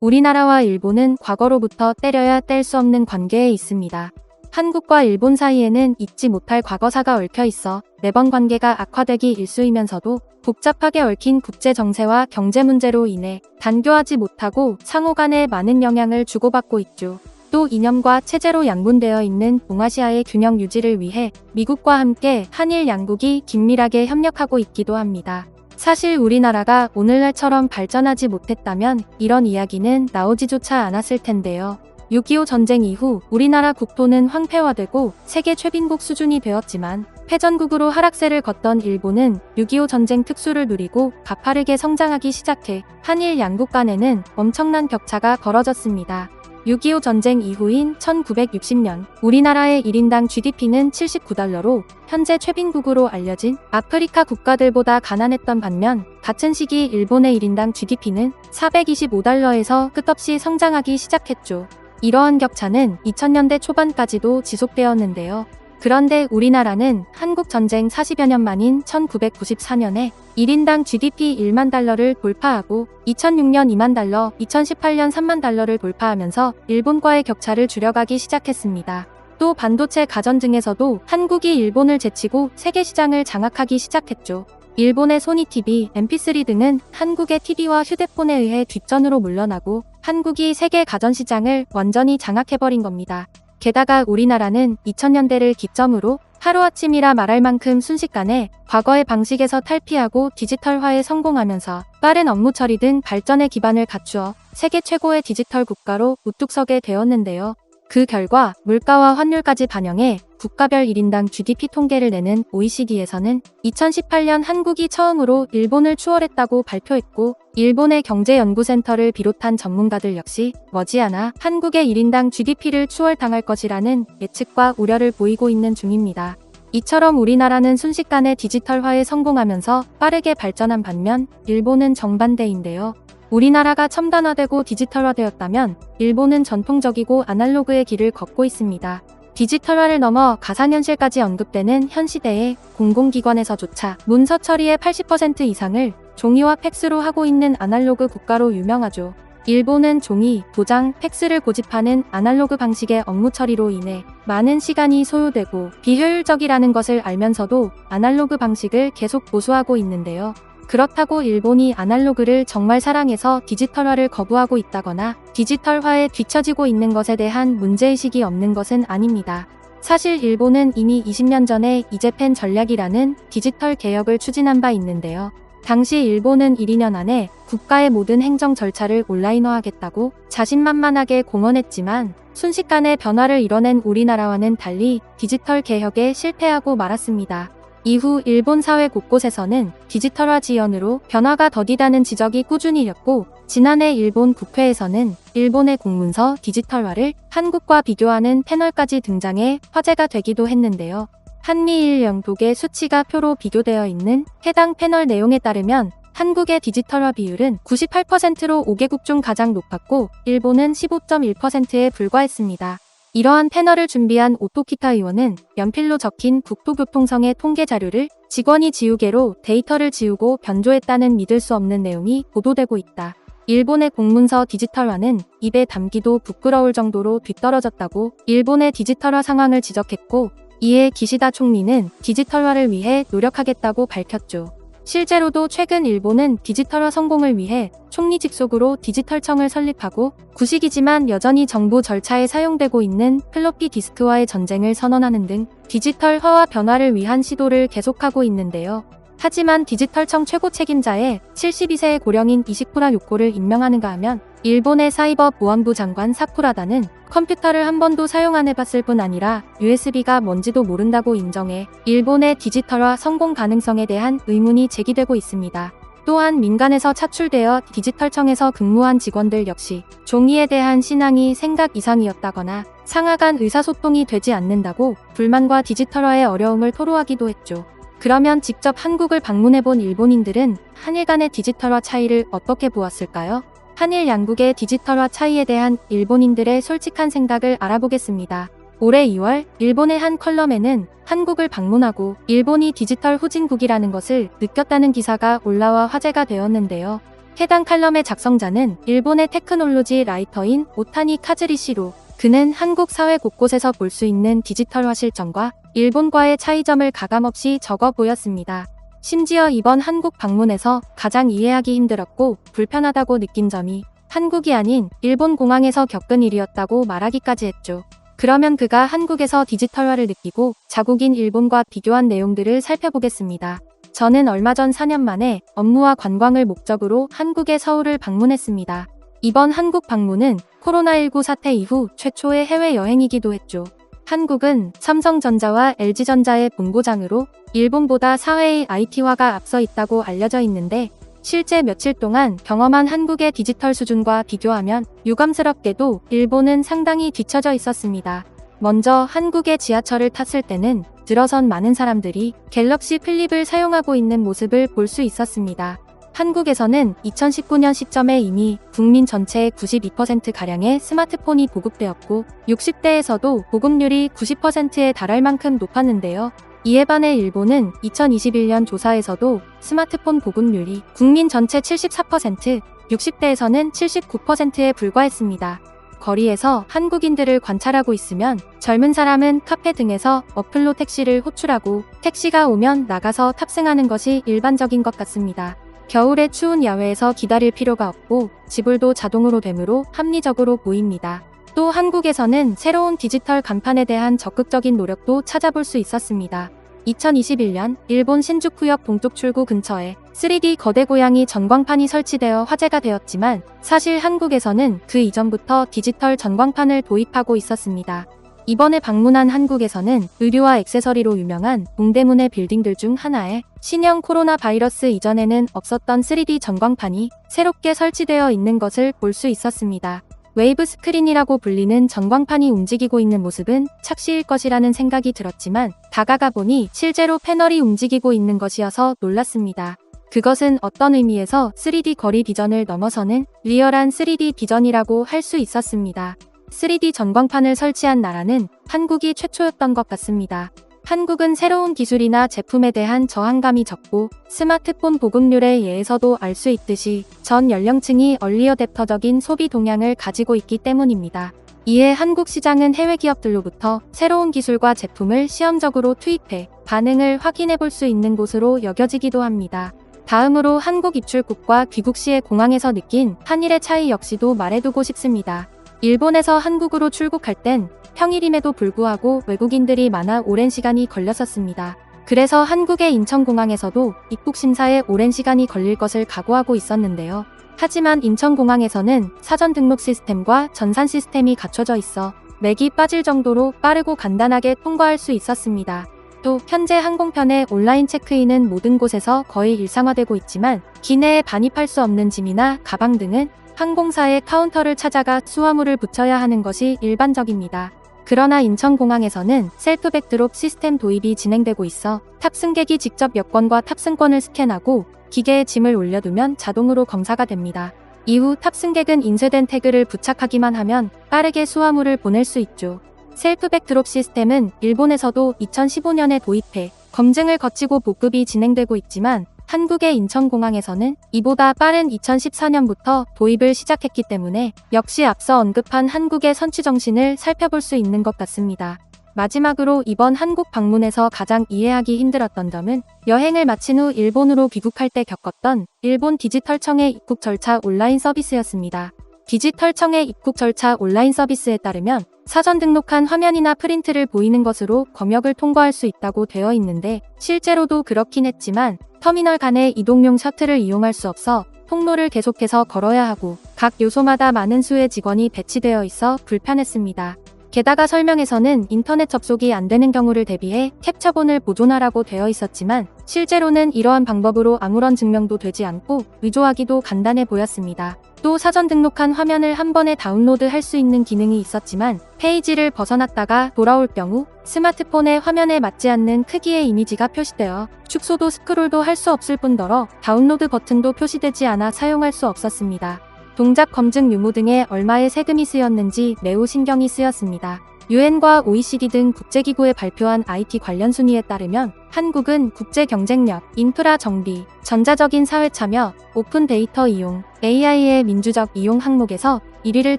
우리나라와 일본은 과거로부터 때려야 뗄 수 없는 관계에 있습니다. 한국과 일본 사이에는 잊지 못할 과거사가 얽혀 있어 매번 관계가 악화되기 일쑤이면서도 복잡하게 얽힌 국제 정세와 경제 문제로 인해 단교하지 못하고 상호 간에 많은 영향을 주고받고 있죠. 또 이념과 체제로 양분되어 있는 동아시아의 균형 유지를 위해 미국과 함께 한일 양국이 긴밀하게 협력하고 있기도 합니다. 사실 우리나라가 오늘날처럼 발전하지 못했다면 이런 이야기는 나오지조차 않았을 텐데요. 6.25 전쟁 이후 우리나라 국토는 황폐화되고 세계 최빈국 수준이 되었지만 패전국으로 하락세를 걷던 일본은 6.25 전쟁 특수를 누리고 가파르게 성장하기 시작해 한일 양국 간에는 엄청난 격차가 벌어졌습니다. 6.25 전쟁 이후인 1960년 우리나라의 1인당 GDP는 79달러로 현재 최빈국으로 알려진 아프리카 국가들보다 가난했던 반면 같은 시기 일본의 1인당 GDP는 425달러에서 끝없이 성장하기 시작했죠. 이러한 격차는 2000년대 초반까지도 지속되었는데요. 그런데 우리나라는 한국전쟁 40여 년 만인 1994년에 1인당 GDP 1만 달러를 돌파하고 2006년 2만 달러, 2018년 3만 달러를 돌파하면서 일본과의 격차를 줄여가기 시작했습니다. 또 반도체 가전 등에서도 한국이 일본을 제치고 세계 시장을 장악하기 시작했죠. 일본의 소니TV, MP3 등은 한국의 TV와 휴대폰에 의해 뒷전으로 물러나고 한국이 세계 가전시장을 완전히 장악해버린 겁니다. 게다가 우리나라는 2000년대를 기점으로 하루아침이라 말할 만큼 순식간에 과거의 방식에서 탈피하고 디지털화에 성공하면서 빠른 업무 처리 등 발전의 기반을 갖추어 세계 최고의 디지털 국가로 우뚝 서게 되었는데요. 그 결과 물가와 환율까지 반영해 국가별 1인당 GDP 통계를 내는 OECD에서는 2018년 한국이 처음으로 일본을 추월했다고 발표했고 일본의 경제연구센터를 비롯한 전문가들 역시 머지않아 한국의 1인당 GDP를 추월당할 것이라는 예측과 우려를 보이고 있는 중입니다. 이처럼 우리나라는 순식간에 디지털화에 성공하면서 빠르게 발전한 반면 일본은 정반대인데요. 우리나라가 첨단화되고 디지털화되었다면 일본은 전통적이고 아날로그의 길을 걷고 있습니다. 디지털화를 넘어 가상현실까지 언급되는 현 시대에 공공기관에서조차 문서 처리의 80% 이상을 종이와 팩스로 하고 있는 아날로그 국가로 유명하죠. 일본은 종이, 도장, 팩스를 고집하는 아날로그 방식의 업무 처리로 인해 많은 시간이 소요되고 비효율적이라는 것을 알면서도 아날로그 방식을 계속 고수하고 있는데요. 그렇다고 일본이 아날로그를 정말 사랑해서 디지털화를 거부하고 있다거나 디지털화에 뒤처지고 있는 것에 대한 문제의식이 없는 것은 아닙니다. 사실 일본은 이미 20년 전에 이재펜 전략이라는 디지털 개혁을 추진한 바 있는데요. 당시 일본은 1~2년 안에 국가의 모든 행정 절차를 온라인화하겠다고 자신만만하게 공언했지만 순식간에 변화를 이뤄낸 우리나라와는 달리 디지털 개혁에 실패하고 말았습니다. 이후 일본 사회 곳곳에서는 디지털화 지연으로 변화가 더디다는 지적이 꾸준히 일었고 지난해 일본 국회에서는 일본의 공문서 디지털화를 한국과 비교하는 패널까지 등장해 화제가 되기도 했는데요. 한미일 영독의 수치가 표로 비교되어 있는 해당 패널 내용에 따르면 한국의 디지털화 비율은 98%로 5개국 중 가장 높았고 일본은 15.1%에 불과했습니다. 이러한 패널을 준비한 오토키타 의원은 연필로 적힌 국토교통성의 통계 자료를 직원이 지우개로 데이터를 지우고 변조했다는 믿을 수 없는 내용이 보도되고 있다. 일본의 공문서 디지털화는 입에 담기도 부끄러울 정도로 뒤떨어졌다고 일본의 디지털화 상황을 지적했고 이에 기시다 총리는 디지털화를 위해 노력하겠다고 밝혔죠. 실제로도 최근 일본은 디지털화 성공을 위해 총리 직속으로 디지털청을 설립하고 구식이지만 여전히 정부 절차에 사용되고 있는 플로피 디스크와의 전쟁을 선언하는 등 디지털화와 변화를 위한 시도를 계속하고 있는데요. 하지만 디지털청 최고 책임자에 72세의 고령인 이시쿠라 요코를 임명하는가 하면 일본의 사이버 보안부 장관 사쿠라다는 컴퓨터를 한 번도 사용 안 해봤을 뿐 아니라 USB가 뭔지도 모른다고 인정해 일본의 디지털화 성공 가능성에 대한 의문이 제기되고 있습니다. 또한 민간에서 차출되어 디지털청에서 근무한 직원들 역시 종이에 대한 신앙이 생각 이상이었다거나 상하 간 의사소통이 되지 않는다고 불만과 디지털화의 어려움을 토로하기도 했죠. 그러면 직접 한국을 방문해본 일본인들은 한일 간의 디지털화 차이를 어떻게 보았을까요? 한일 양국의 디지털화 차이에 대한 일본인들의 솔직한 생각을 알아보겠습니다. 올해 2월 일본의 한 컬럼에는 한국을 방문하고 일본이 디지털 후진국이라는 것을 느꼈다는 기사가 올라와 화제가 되었는데요. 해당 칼럼의 작성자는 일본의 테크놀로지 라이터인 오타니 카즈리시로, 그는 한국 사회 곳곳에서 볼 수 있는 디지털화 실정과 일본과의 차이점을 가감없이 적어 보였습니다. 심지어 이번 한국 방문에서 가장 이해하기 힘들었고 불편하다고 느낀 점이 한국이 아닌 일본 공항에서 겪은 일이었다고 말하기까지 했죠. 그러면 그가 한국에서 디지털화를 느끼고 자국인 일본과 비교한 내용들을 살펴보겠습니다. 저는 얼마 전 4년 만에 업무와 관광을 목적으로 한국의 서울을 방문했습니다. 이번 한국 방문은 코로나19 사태 이후 최초의 해외여행이기도 했죠. 한국은 삼성전자와 LG전자의 본고장으로 일본보다 사회의 IT화가 앞서 있다고 알려져 있는데, 실제 며칠 동안 경험한 한국의 디지털 수준과 비교하면 유감스럽게도 일본은 상당히 뒤처져 있었습니다. 먼저 한국의 지하철을 탔을 때는 들어선 많은 사람들이 갤럭시 플립을 사용하고 있는 모습을 볼 수 있었습니다. 한국에서는 2019년 시점에 이미 국민 전체의 92%가량의 스마트폰이 보급되었고 60대에서도 보급률이 90%에 달할 만큼 높았는데요. 이에 반해 일본은 2021년 조사에서도 스마트폰 보급률이 국민 전체 74%, 60대에서는 79%에 불과했습니다. 거리에서 한국인들을 관찰하고 있으면 젊은 사람은 카페 등에서 어플로 택시를 호출하고 택시가 오면 나가서 탑승하는 것이 일반적인 것 같습니다. 겨울에 추운 야외에서 기다릴 필요가 없고 지불도 자동으로 되므로 합리적으로 보입니다. 또 한국에서는 새로운 디지털 간판에 대한 적극적인 노력도 찾아볼 수 있었습니다. 2021년 일본 신주쿠역 동쪽 출구 근처에 3D 거대 고양이 전광판이 설치되어 화제가 되었지만 사실 한국에서는 그 이전부터 디지털 전광판을 도입하고 있었습니다. 이번에 방문한 한국에서는 의류와 액세서리로 유명한 동대문의 빌딩들 중 하나에 신형 코로나 바이러스 이전에는 없었던 3D 전광판이 새롭게 설치되어 있는 것을 볼 수 있었습니다. 웨이브 스크린이라고 불리는 전광판이 움직이고 있는 모습은 착시일 것이라는 생각이 들었지만 다가가 보니 실제로 패널이 움직이고 있는 것이어서 놀랐습니다. 그것은 어떤 의미에서 3D 거리 비전을 넘어서는 리얼한 3D 비전이라고 할 수 있었습니다. 3D 전광판을 설치한 나라는 한국이 최초였던 것 같습니다. 한국은 새로운 기술이나 제품에 대한 저항감이 적고 스마트폰 보급률의 예에서도 알 수 있듯이 전 연령층이 얼리어댑터적인 소비 동향을 가지고 있기 때문입니다. 이에 한국 시장은 해외 기업들로부터 새로운 기술과 제품을 시험적으로 투입해 반응을 확인해 볼 수 있는 곳으로 여겨지기도 합니다. 다음으로 한국 입출국과 귀국 시의 공항에서 느낀 한일의 차이 역시도 말해두고 싶습니다. 일본에서 한국으로 출국할 땐 평일임에도 불구하고 외국인들이 많아 오랜 시간이 걸렸었습니다. 그래서 한국의 인천공항에서도 입국 심사에 오랜 시간이 걸릴 것을 각오하고 있었는데요. 하지만 인천공항에서는 사전 등록 시스템과 전산 시스템이 갖춰져 있어 맥이 빠질 정도로 빠르고 간단하게 통과할 수 있었습니다. 또 현재 항공편의 온라인 체크인은 모든 곳에서 거의 일상화되고 있지만 기내에 반입할 수 없는 짐이나 가방 등은 항공사의 카운터를 찾아가 수화물을 붙여야 하는 것이 일반적입니다. 그러나 인천공항에서는 셀프 백드롭 시스템 도입이 진행되고 있어 탑승객이 직접 여권과 탑승권을 스캔하고 기계에 짐을 올려두면 자동으로 검사가 됩니다. 이후 탑승객은 인쇄된 태그를 부착하기만 하면 빠르게 수화물을 보낼 수 있죠. 셀프 백드롭 시스템은 일본에서도 2015년에 도입해 검증을 거치고 보급이 진행되고 있지만 한국의 인천공항에서는 이보다 빠른 2014년부터 도입을 시작했기 때문에 역시 앞서 언급한 한국의 선취 정신을 살펴볼 수 있는 것 같습니다. 마지막으로 이번 한국 방문에서 가장 이해하기 힘들었던 점은 여행을 마친 후 일본으로 귀국할 때 겪었던 일본 디지털청의 입국 절차 온라인 서비스였습니다. 디지털청의 입국 절차 온라인 서비스에 따르면 사전 등록한 화면이나 프린트를 보이는 것으로 검역을 통과할 수 있다고 되어 있는데 실제로도 그렇긴 했지만 터미널 간의 이동용 셔틀을 이용할 수 없어 통로를 계속해서 걸어야 하고 각 요소마다 많은 수의 직원이 배치되어 있어 불편했습니다. 게다가 설명에서는 인터넷 접속이 안 되는 경우를 대비해 캡처본을 보존하라고 되어 있었지만 실제로는 이러한 방법으로 아무런 증명도 되지 않고 위조하기도 간단해 보였습니다. 또 사전 등록한 화면을 한 번에 다운로드할 수 있는 기능이 있었지만 페이지를 벗어났다가 돌아올 경우 스마트폰의 화면에 맞지 않는 크기의 이미지가 표시되어 축소도 스크롤도 할 수 없을 뿐더러 다운로드 버튼도 표시되지 않아 사용할 수 없었습니다. 동작 검증 유무 등에 얼마의 세금이 쓰였는지 매우 신경이 쓰였습니다. 유엔과 OECD 등 국제기구에 발표한 IT 관련 순위에 따르면 한국은 국제 경쟁력, 인프라 정비, 전자적인 사회 참여, 오픈 데이터 이용, AI의 민주적 이용 항목에서 1위를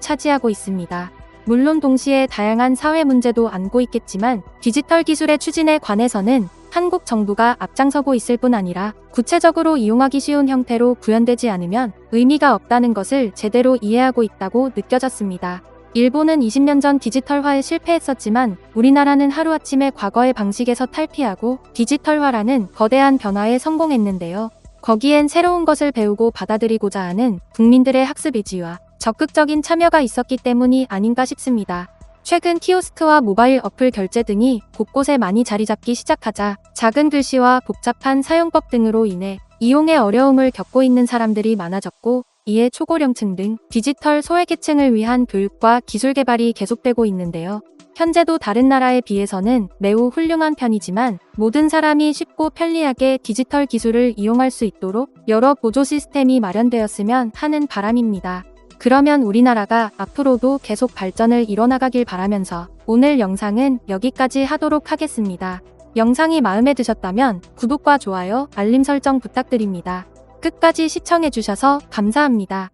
차지하고 있습니다. 물론 동시에 다양한 사회 문제도 안고 있겠지만 디지털 기술의 추진에 관해서는 한국 정부가 앞장서고 있을 뿐 아니라 구체적으로 이용하기 쉬운 형태로 구현되지 않으면 의미가 없다는 것을 제대로 이해하고 있다고 느껴졌습니다. 일본은 20년 전 디지털화에 실패했었지만 우리나라는 하루아침에 과거의 방식에서 탈피하고 디지털화라는 거대한 변화에 성공했는데요. 거기엔 새로운 것을 배우고 받아들이고자 하는 국민들의 학습 의지와 적극적인 참여가 있었기 때문이 아닌가 싶습니다. 최근 키오스크와 모바일 어플 결제 등이 곳곳에 많이 자리 잡기 시작하자 작은 글씨와 복잡한 사용법 등으로 인해 이용에 어려움을 겪고 있는 사람들이 많아졌고, 이에 초고령층 등 디지털 소외계층을 위한 교육과 기술 개발이 계속되고 있는데요. 현재도 다른 나라에 비해서는 매우 훌륭한 편이지만 모든 사람이 쉽고 편리하게 디지털 기술을 이용할 수 있도록 여러 보조 시스템이 마련되었으면 하는 바람입니다. 그러면 우리나라가 앞으로도 계속 발전을 이뤄나가길 바라면서 오늘 영상은 여기까지 하도록 하겠습니다. 영상이 마음에 드셨다면 구독과 좋아요, 알림 설정 부탁드립니다. 끝까지 시청해주셔서 감사합니다.